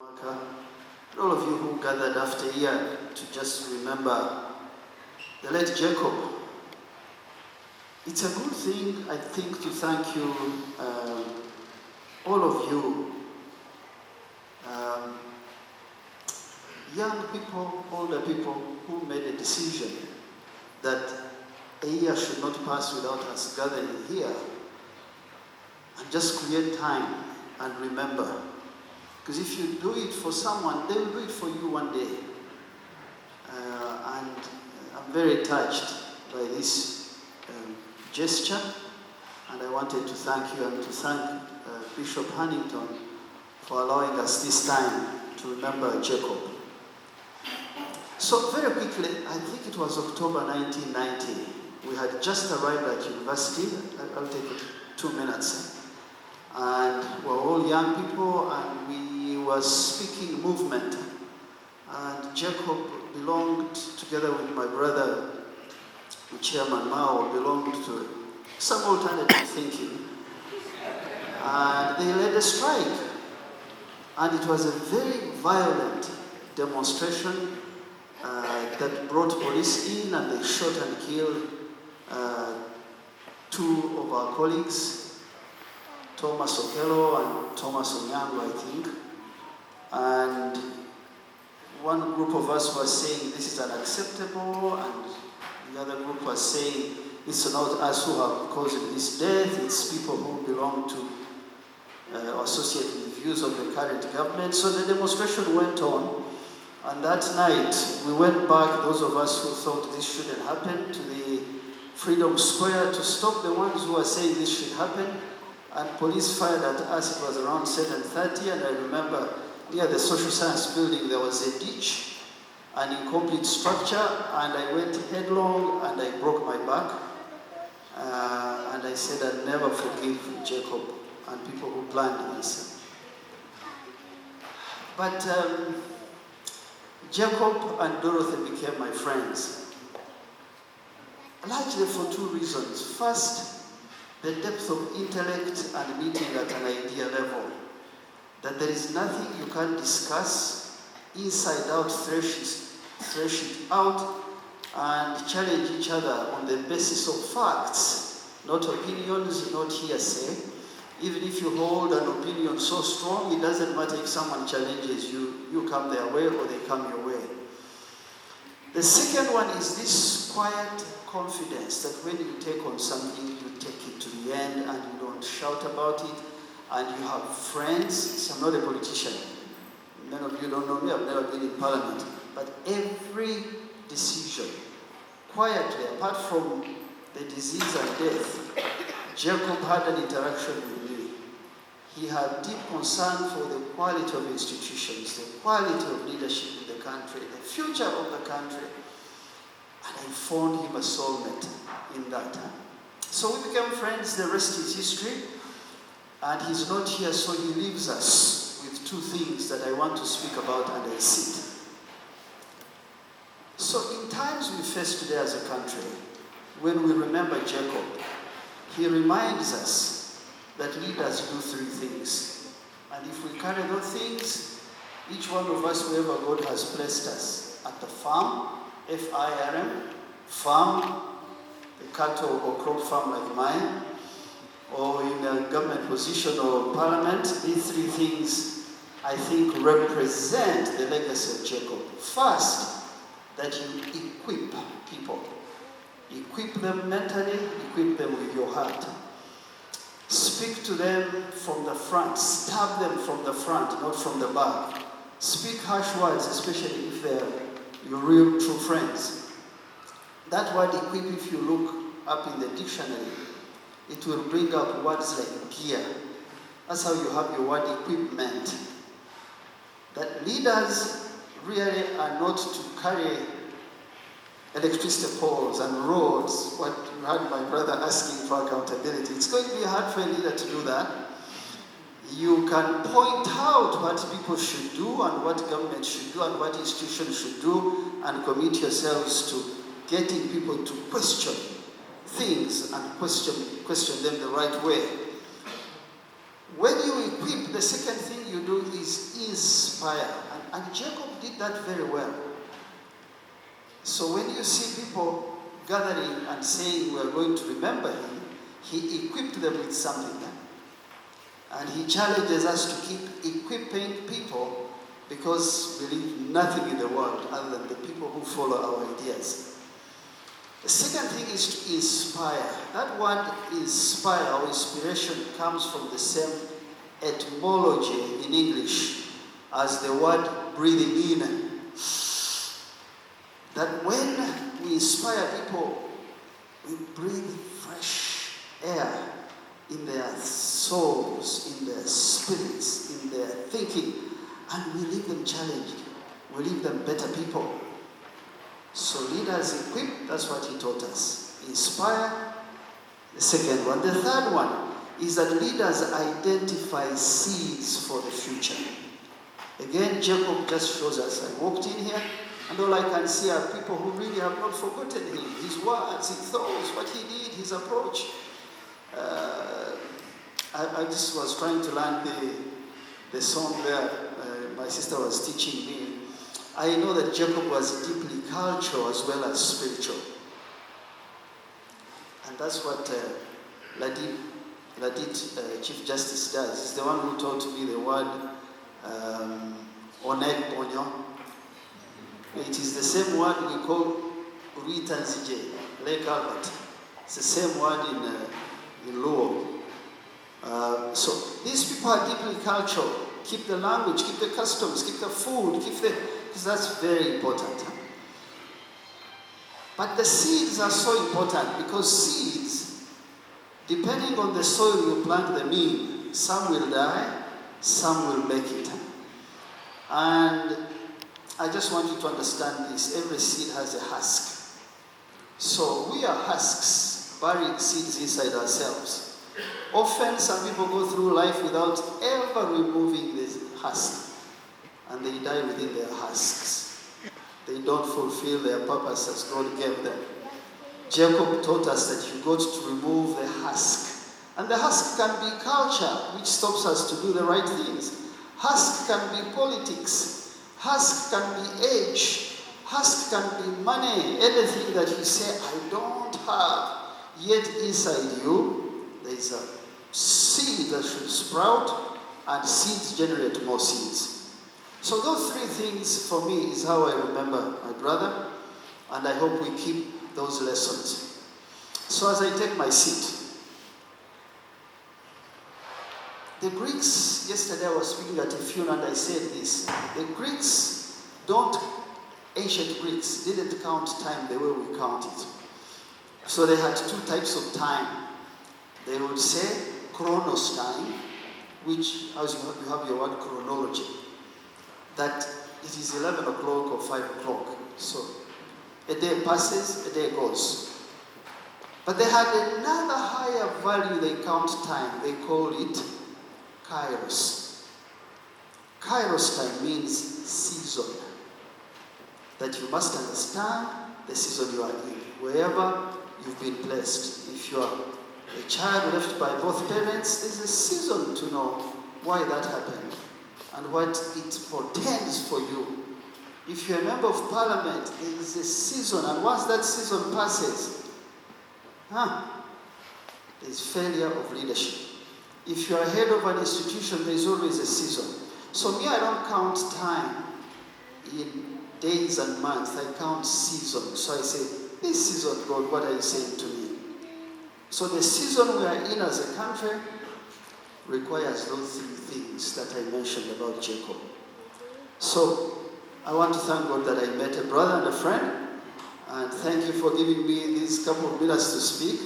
And all of you who gathered after here to just remember the late Jacob. It's a good thing, I think, to thank you, all of you, young people, older people, who made a decision that a year should not pass without us gathering here and just create time and remember. Because if you do it for someone, they will do it for you one day. And I'm very touched by this gesture, and I wanted to thank you and to thank Bishop Hannington for allowing us this time to remember Jacob. So very quickly, I think it was October 1990, we had just arrived at university. I'll take 2 minutes. And we're all young people, and we were speaking movement. And Jacob belonged, together with my brother, Chairman Mao, belonged to some alternative thinking. And they led a strike. And it was a very violent demonstration that brought police in, and they shot and killed 2 of our colleagues, Thomas Okello and Thomas Onyango, I think. And one group of us was saying this is unacceptable, and the other group was saying it's not us who have caused this death, it's people who belong to or associate with the views of the current government. So the demonstration went on, and that night we went back, those of us who thought this shouldn't happen, to the Freedom Square to stop the ones who were saying this should happen. And police fired at us. It was around 7:30, and I remember near the social science building there was a ditch, an incomplete structure, and I went headlong and I broke my back. And I said I'd never forgive Jacob and people who planned this. But Jacob and Dorothy became my friends, largely for 2 reasons. First, the depth of intellect and meeting at an idea level. That there is nothing you can't discuss, inside out, thresh it out, and challenge each other on the basis of facts, not opinions, not hearsay. Even if you hold an opinion so strong, it doesn't matter if someone challenges you, you come their way or they come your way. The second one is this quiet confidence that when you take on something, you take it to the end and you don't shout about it, and you have friends. So I'm not a politician. Many of you don't know me, I've never been in parliament. But every decision, quietly, apart from the disease and death, Jacob had an interaction with me. He had deep concern for the quality of institutions, the quality of leadership in the country, the future of the country. And I found him a soulmate in that. So we became friends, the rest is history. And he's not here, so he leaves us with 2 things that I want to speak about, and I sit. So in times we face today as a country, when we remember Jacob, he reminds us that leaders do 3 things. And if we carry those things, each one of us, wherever God has placed us, at the farm, F-I-R-M, farm, a cattle or crop farm like mine, or in a government position or parliament, these 3 things, I think, represent the legacy of Jacob. First, that you equip people. Equip them mentally, equip them with your heart. Speak to them from the front, stab them from the front, not from the back. Speak harsh words, especially if they're your real true friends. That word equip, if you look up in the dictionary, it will bring up words like gear. That's how you have your word equipment. That leaders really are not to carry electricity poles and roads. What you had my brother asking for accountability. It's going to be hard for a leader to do that. You can point out what people should do and what government should do and what institutions should do, and commit yourselves to getting people to question things and question them the right way. When you equip, the second thing you do is inspire. And Jacob did that very well. So when you see people gathering and saying we are going to remember him, he equipped them with something. And he challenges us to keep equipping people, because we leave nothing in the world other than the people who follow our ideas. The second thing is to inspire. That word inspire or inspiration comes from the same etymology in English as the word breathing in. That when we inspire people, we breathe fresh air in their souls, in their spirits, in their thinking, and we leave them challenged. We leave them better people. So leaders equip, that's what he taught us. Inspire, the second one. The third one is that leaders identify seeds for the future. Again, Jacob just shows us. I walked in here, and all I can see are people who really have not forgotten him, his words, his thoughts, what he did, his approach. I just was trying to learn the song there. My sister was teaching me. I know that Jacob was deeply cultural as well as spiritual. And that's what Ladit, Chief Justice, does. He's the one who taught me the word Oneg Onyo. It is the same word we call Rita Zije, Lake Albert. It's the same word in Luo. So these people are deeply cultural. Keep the language, keep the customs, keep the food, because that's very important. But the seeds are so important, because seeds, depending on the soil you plant them in, some will die, some will make it. And I just want you to understand this. Every seed has a husk. So we are husks, burying seeds inside ourselves. Often some people go through life without ever removing this husk, and they die within their husks. They don't fulfill their purpose as God gave them. Jacob taught us that you got to remove the husk. And the husk can be culture, which stops us to do the right things. Husk can be politics. Husk can be age. Husk can be money. Anything that you say, I don't have, yet inside you, there is a seed that should sprout, and seeds generate more seeds. So those three things for me is how I remember my brother, and I hope we keep those lessons. So as I take my seat, the Greeks, yesterday I was speaking at a funeral and I said this, the Greeks ancient Greeks didn't count time the way we count it. So they had two types of time. They would say chronos time, which, as you have your word chronology, that it is 11 o'clock or 5 o'clock. So a day passes, a day goes. But they had another higher value they count time. They call it kairos. Kairos time means season. That you must understand the season you are in, wherever you've been placed. If you are a child left by both parents, there's a season to know why that happened and what it portends for you. If you're a member of parliament, there is a season, and once that season passes, there's failure of leadership. If you're head of an institution, there's always a season. So me, I don't count time in days and months, I count seasons. So I say, this season, God, what are you saying to me? So the season we are in as a country requires those three things that I mentioned about Jacob. So I want to thank God that I met a brother and a friend, and thank you for giving me these couple of minutes to speak.